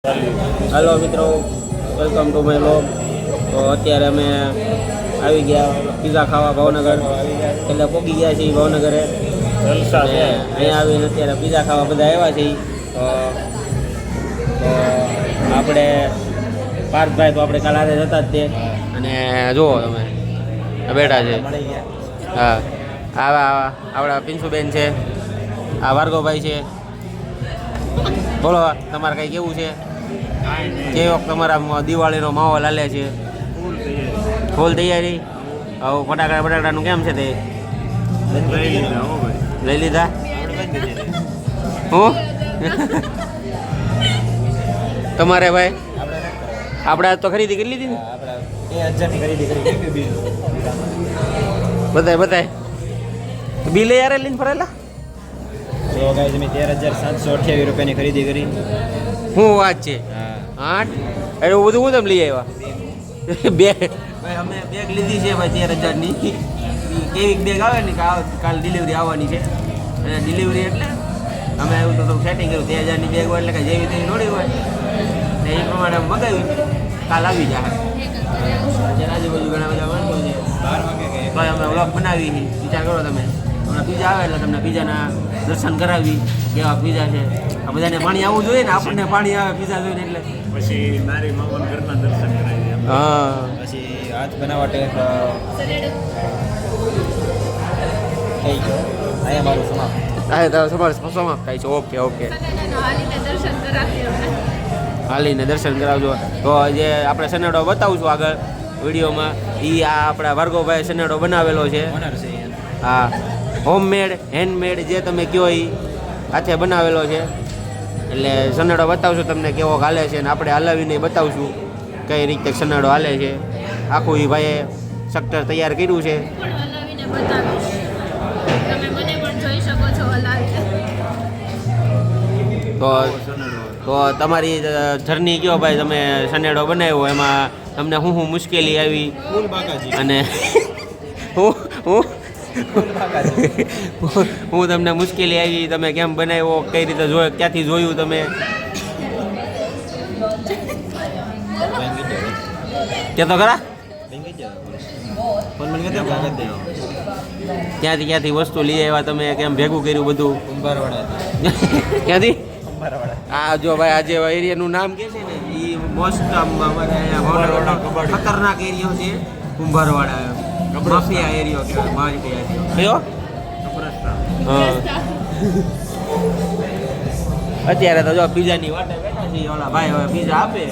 Hello मित्रों, welcome to my vlog. तो અત્યારે અમે આવી ગયા પીઝા ખાવા ભાવનગર, એટલે પહોંચી ગયા છીએ ભાવનગરે। અહીંયા આવીને અત્યારે પીઝા ખાવા બધા આવ્યા છીએ। તો આપણે પાર્થભાઈ તો આપણે કાલ આજે જતા જ તે, અને જુઓ તમે બેઠા છે। હા, આપણા પિન્સુબેન છે, આ ભાર્ગવભાઈ છે। બોલો, તમારે કંઈ કેવું છે? કેવો તમારા દિવાળીનો માહોલ હાલે છે? ફૂલ તૈયારી? હવે ફટાકડા બટાકડાનું કેમ છે તે લઈ લીધા? હું તમારે ભાઈ આપણે તો ખરીદી કરી લીધી ને? બતાય બિલ યાર લઈને ફરેલા? તો ગાઈસ અમે 13,728 રૂપિયાની ખરીદી કરી। શું વાત છે? 8 એવું બધું હું તમે લઈ આવ્યા? બેગ ભાઈ અમે બેગ લીધી છે ભાઈ 13,000ની। કેવી બેગ આવે ને કાલ ડિલિવરી આવવાની છે, અને ડિલિવરી એટલે અમે એવું તો સેટિંગ કર્યું 13,000ની બેગ હોય એટલે કે જેવી તેવી નોડી હોય ને એ પ્રમાણે મગાવ્યું, કાલ આવી જાય। અત્યારે આજુબાજુ ઘણા બધા માણસો છે, 12 વાગે તો અમે વ્લોગ બનાવી છે। વિચાર કરો તમે, હમણાં પીઝા આવે એટલે તમને પીઝાના દર્શન કરાવી કેવા પીઝા છે। આ બધાને પાણી આવવું જોઈએ ને, આપણને પાણી આવે પીઝા જોઈને એટલે પછી મારી મામાના ઘરના દર્શન કરાવી। હા, પછી હાથ બનાવટે થઈ ગયો। અહીંયા મારું સમાપ્ત। હા તો સમાપ્ત થાય છે। ઓકે હાલીને દર્શન કરાવજો। તો જે આપણે સનેડો બતાવશું આગળ વિડીયોમાં, એ આ આપણા ભાર્ગવભાઈ સનેડો બનાવેલો છે। ઓનર છે। હા, હોમમેડ હેન્ડમેડ જે તમે કહો એ હાથે બનાવેલો છે। એટલે સનેડો બતાવશું તમને કેવો હાલે છે, અને આપણે હલાવીને બતાવશું કઈ રીતે સનેડો હાલે છે। આખું એ ભાઈએ સ્ટ્રક્ચર તૈયાર કર્યું છે। તો તમારી જર્ની કયો ભાઈ, તમે સનેડો બનાવ્યો એમાં તમને શું મુશ્કેલી આવી, અને હું તમને મુશ્કેલી આવી, તમે કેમ બનાવ્યો, કઈ રીતે જોયો, ક્યાંથી જોયું તમે? કે તો ખરા ક્યાંથી વસ્તુ લઈ આવ્યા તમે, કેમ ભેગું કર્યું બધું? ક્યાંથી? આ જો ભાઈ આજે એરિયાનું નામ કે છે ને, એ મોસ્ટ અમારે અહીંયા ખતરનાક એરિયો છે કુંભારવાડા, માફિયા એરિયો કહેવાય, માફિયા એરિયો કયો? હા, અત્યારે તો જો પીઝાની વાટે બેઠા છીએ। ઓલા ભાઈ હવે પીઝા આપે,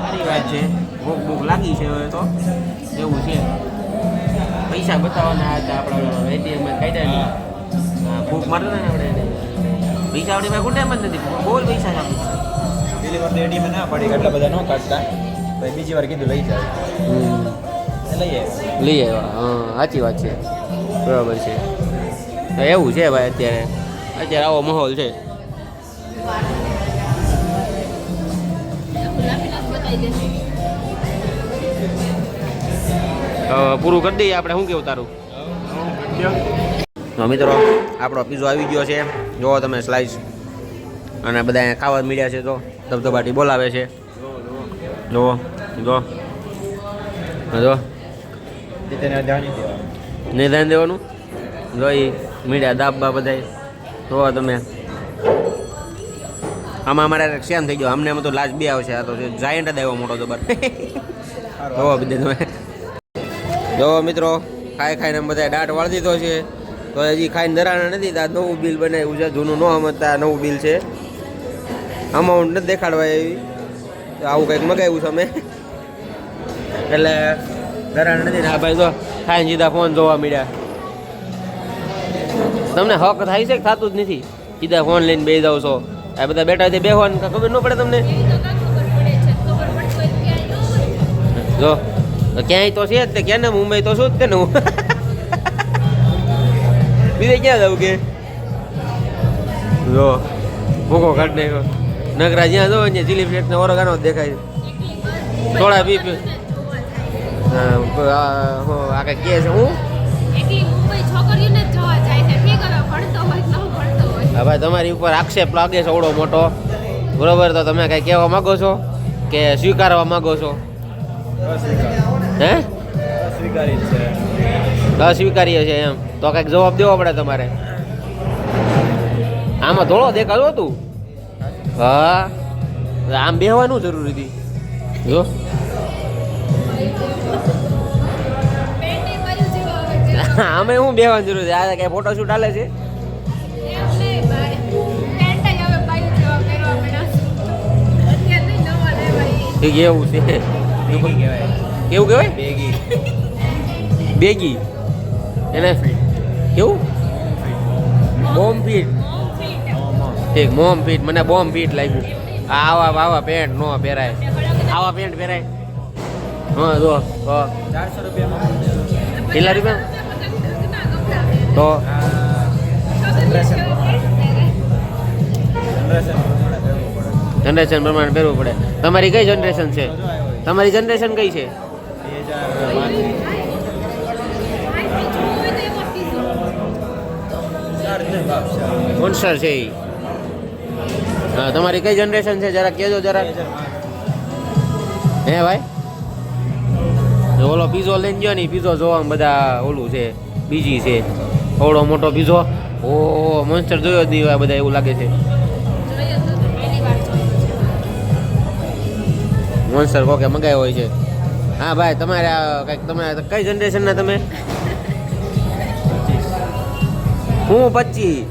સારી વાત છે। ભૂખ લાગી છે હવે તો, એવું છે। પૈસા બતાવવાના હતા આપણા એટીએમમાં કાઢ્યા નહીં, ભૂખ મારતા ને આપણે પૈસા આપણી પાસે ખૂટે એમ જ નથી, બહુ પૈસા છે આપણી પાસે। પેલી વાર તો એટીએમ ના પડી, એટલા બધા ન કાઢતા, પછી બીજી વાર કીધું લઈ જાય, લઈ આવ્યા। હા, સાચી વાત છે, બરાબર છે। એવું છે ભાઈ, અત્યારે આવો માહોલ છે। પૂરું કરી દઈએ આપણે, શું કેવું તારું? મિત્રો આપણો પીઝો આવી ગયો છે, જુઓ તમે સ્લાઇસ, અને બધા અહીંયા ખાવા મળ્યા છે, તો ધબધબાટી બોલાવે છે। જુઓ જો નહીં ધ્યાન દેવાનું, જોઈ મીડિયા દાબા બધા જુઓ તમે। આમાં અમારે સેમ થઈ ગયો, અમને એમ તો લાજ બે આવશે, આ તો જાયન્ટ જ આવ્યો મોટો જબર। જોવો બીજે તમે જોવો મિત્રો, ખાઈને બધા દાંત વાળી દીધો છે, તો હજી ખાઈને ધરાણા નથી। આ નવું બિલ બનાવ્યું છે, જૂનું ન સમજતા નવું બિલ છે, અમાઉન્ટ નથી દેખાડવા એવી, આવું કંઈક મગાવ્યું છે અમે, એટલે ધરાણા નથી ને। આ ભાઈ તો ખાઈને સીધા ફોન જોવા મળ્યા। તમને હક થાય છે કે થતું જ નથી? સીધા ફોન લઈને બેસી જાવ છો, આ બધા બેઠા છે, બેસવાનું ખબર ન પડે તમને? જો ક્યાંય તો છે જ તે, ક્યાં ને મુંબઈ તો શું જ તે ને, હું બીજે ક્યાં જાઉં કે? જો ભૂકો કાઢ નાખ્યો નગરા, જ્યાં જો ત્યાં ચીલી ફ્લેટ ને ઓરગાનો જ દેખાય, થોડા બી આ કઈ કે છે હું હા ભાઈ, તમારી ઉપર આક્ષેપ લાગે છે ઓળો મોટો, બરોબર, તો તમે કઈ કહેવા માંગો છો કે સ્વીકારવા માંગો છો? હે, સ્વીકારી છે. અસ્વીકાર્ય છે એમ, તો કઈક જવાબ દેવો પડે તમારે. આમાં થોડો દેખાડો તું. હા, આમ બેહવાનું જરૂરી હતી જો. આમે હું બેહવાની જરૂર છે? આ કઈ ફોટોશૂટ હાલે છે? ઠીક, એવું છે. બેગી કહેવાય. કેવું કહેવાય? બેગી. બેગી એને કેવું? Bomb fit. ઠીક, મોમ ફીટ. મને બોમ્બ ફીટ લાગ્યું. આવા પેન્ટ નો પહેરાય. આવા પેન્ટ પહેરાય. હા જો તો 400 રૂપિયામાં કેટલા રૂપિયા? તો જનરેશન પ્રમાણે પહેરવું પડે. તમારી કઈ જનરેશન છે? તમારી જનરેશન કઈ છે? 2035. મોન્સ્ટર છે ઈ. હા, તમારી કઈ જનરેશન છે જરાક કહેજો જરાક. હે ભાઈ, ઓલો પીઝો લઈને ગયો ને, પીઝો જોવામાં બધા ઓલું છે, બીજી છે. ઓળો મોટો પીઝો. ઓ મોન્સ્ટર જોયો જ નહીં હોય બધા, એવું લાગે છે. મોન્સ્ટર કોકે મગાવ્યો હોય છે. હા ભાઈ, તમારે કંઈક તમે કઈ જનરેશનના તમે? હું 25.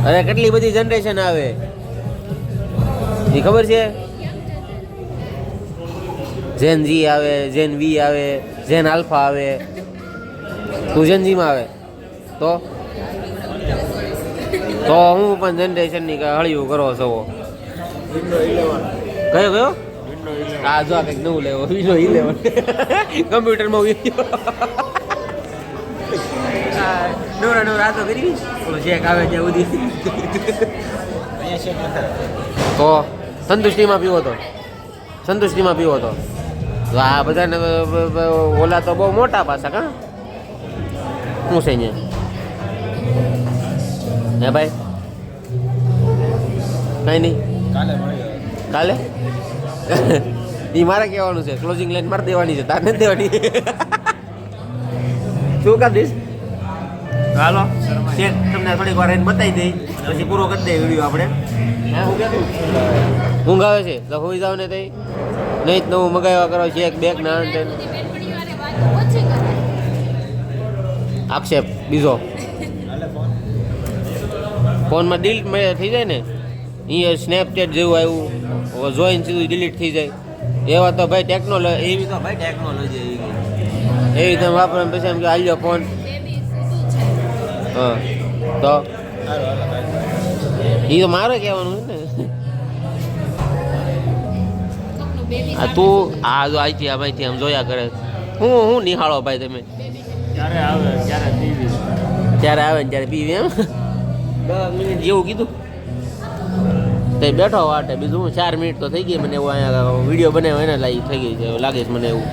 અરે કેટલી બધી જનરેશન આવે એ ખબર છે? જેન જી આવે, જેન વી આવે, જેન આલ્ફા આવે. તું જેન જીમાં આવે તો હું પણ જનરેશનની હળિયું કરો છો. કયો કયો? હા જો કંઈક નવું લેવો, વિન્ડો 11 કમ્પ્યુટરમાં નવરા તો કરી ચેક આવે ત્યાં સુધી. તો સંતુષ્ટિમાં પીવો તો તો આ બધાને ઓલા તો બહુ મોટા પાછા કા શું છે અહીંયા? હે ભાઈ, કઈ નહીં. કાલે એ મારે કહેવાનું છે, ક્લોઝિંગ લાઈન મારે દેવાની છે, તારે નથી દેવાની. શું કરી દઈશ? હાલો ચેક તમને થોડીક વાર એને બતાવી દઈ, પછી પૂરો કરી દઈએ વિડીયો આપણે. ઊંઘ આવે છે તો હોઈ જાવ ને તઈ, નહીં જ નવું મગાવ્યા કરો ચેક બેક ના અંતે. આક્ષેપ બીજો ફોનમાં ડિલીટ થઈ જાય ને, અહીંયા સ્નેપચેટ જેવું આવ્યું, જોઈને સીધું ડિલીટ થઈ જાય. એવા તો ભાઈ ટેકનોલોજી, એવી તો ભાઈ ટેકનોલોજી એવી તમે વાપરો પછી એમ કે હાલ્યો ફોન. હા તો એ તો મારે કહેવાનું છે ને. આ તું આ જો અહીંથી આમ જોયા કરે. હું નિહાળો ભાઈ તમે? ત્યારે આવે ત્યારે પીવી. ત્યારે આવે ને ત્યારે પીવી એમ. 10 મિનિટ જેવું કીધું તે બેઠો વાટે. બીજું હું 4 મિનિટ તો થઈ ગઈ મને એવું. અહીંયા વિડીયો બનાવ્યો એને થઈ ગઈ છે લાગે છે મને એવું.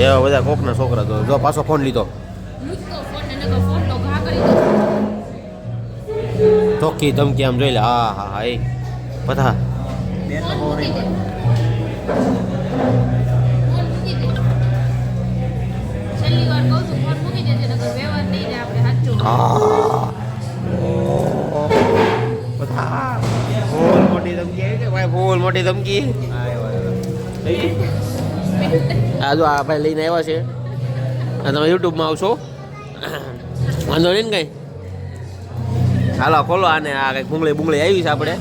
એવા બધા કોકના છોકરા તો જો પાછો ફોન લીધો. ચોખ્ખી ધમકી આમ જોઈ લે. હા હા હા, એ બધા ફૂલ મોટી ધમકી. આ જો આ ભાઈ લઈને આવ્યા છે. તમે યુટ્યુબમાં આવશો વાંધો નહીં ને કઈ. હાલો ખોલો આને. આ કંઈક બુંગળી આવી છે આપણે.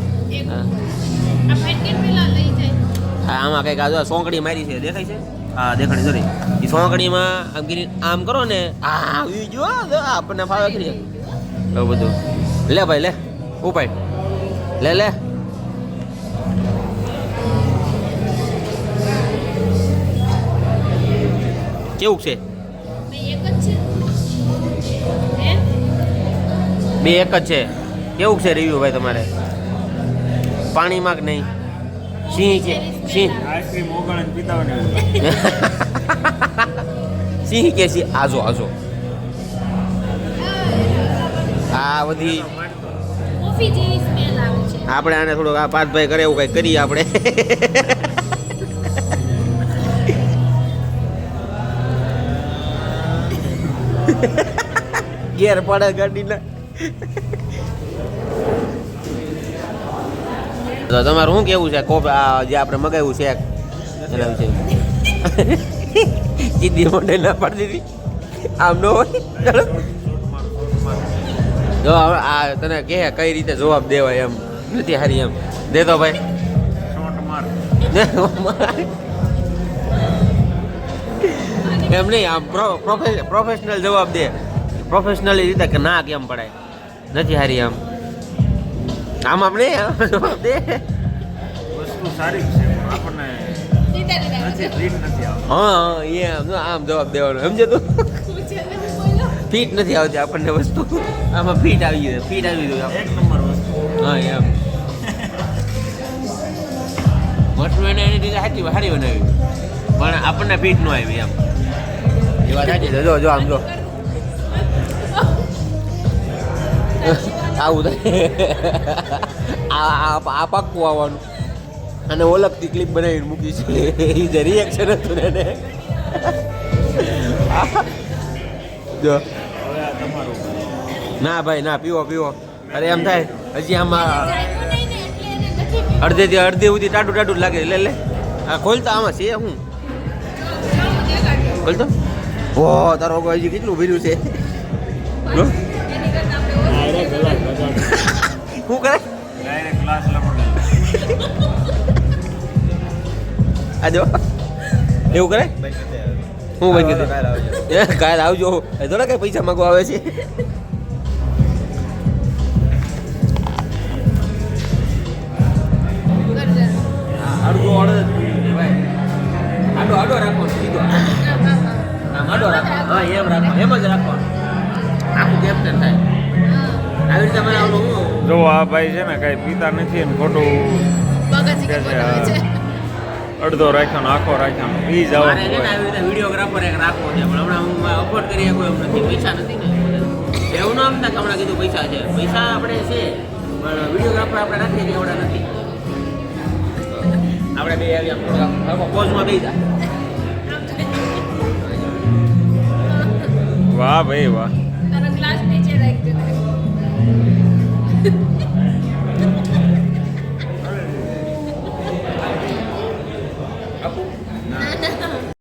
હા આમાં કંઈક આ જો સોંકડી મારી છે, દેખાય છે? હા દેખાડી જરી. એ સોંકડીમાં આમ કરી આમ કરો ને, આ જો આપણને ફાવે કરી એવું બધું. લે ભાઈ લે, ઉપાય લે. કેવું છે? બે એક જ છે. કેવું છે રિવ્યુ ભાઈ તમારે? પાણીમાં કે નહીં? સિંહ કે સિંહ? આઈસ્ક્રીમ ઓગળને પીતા હોય ને સિંહ કે સિંહ આજો આજો આ બધી કોફી જેવી સ્મેલ આવે છે. આપણે આને થોડુંક આ પાર્થભાઈ કરે એવું કંઈ કરીએ આપણે ગેર પડે ગાડીના તો તમારું શું કેવું છે કોપ આ જે આપણે મગાવ્યું છે એના વિશે કીધી મોઢે ના પાડી દીધી આમ ન હોય જો હવે આ તને કહે કઈ રીતે જવાબ દેવાય એમ નથી હારી એમ દે તો ભાઈ એમ નહીં આમ પ્રોફેશનલ જવાબ દે પ્રોફેશનલી રીતે કે ના કેમ પડાય નથી હારી આમ આમ આપણે જવાબ દે વસ્તુ સારી છે આપણને નથી ફીટ નથી આવતી. હા એ આમ જવાબ દેવાનો સમજે તું ફીટ નથી આવતી આપણને વસ્તુ આમાં ફીટ આવી ગયું ફીટ આવી ગયું એક નંબર વસ્તુ. હા એમ વસ્તુ એને એની રીતે સાચી સારી બનાવી પણ આપણને ફીટ ન આવી એમ એ વાત સાચી છે જો આમ જો આવું થાય આ પાક્કું આવવાનું અને ઓળખતી ક્લિપ બનાવીને મૂકી છે એ જે રિએક્શન હતું ને એને જો હવે આ તમારું ના ભાઈ ના પીવો પીવો અરે એમ થાય હજી આમાં અડધેથી અડધે સુધી ટાટું ટાટું લાગે લે લે આ ખોલતા આમાં છે હું ખોલતો ઓ તારો હજી કેટલું ભર્યું છે જો શું કરે ડાયરેક્ટ ક્લાસ લમડે આ જો એવું કરે હું ભાઈ કીધું કાલ આવજો એ થોડા કઈ પૈસા માંગવા આવે છે અડધો આડો આડો રાખો સીધો આમ આડો રાખો હા એમ રાખો એમ જ રાખવાનું આખું કેપ્ટન થાય આવી રીતે મને આવડું હું જો આ ભાઈ છે ને કઈ પીતા નથી અને ખોટું અડધો રાખ્યો ને આખો રાખ્યો ને પી જાવ મારે છે ને આવી રીતે વિડીયોગ્રાફર એક રાખવો છે પણ હમણાં હું અફોર્ડ કરી શકું એમ નથી પૈસા નથી ને એવું ના સમજતા કે હમણાં કીધું પૈસા છે પૈસા આપણે છે પણ વિડીયોગ્રાફર આપણે રાખીએ છીએ એવડા નથી આપણે બે આવી આમ થોડા પોઝમાં બેસી જાય વાહ ભાઈ વાહ તારા ગ્લાસ નીચે રાખજો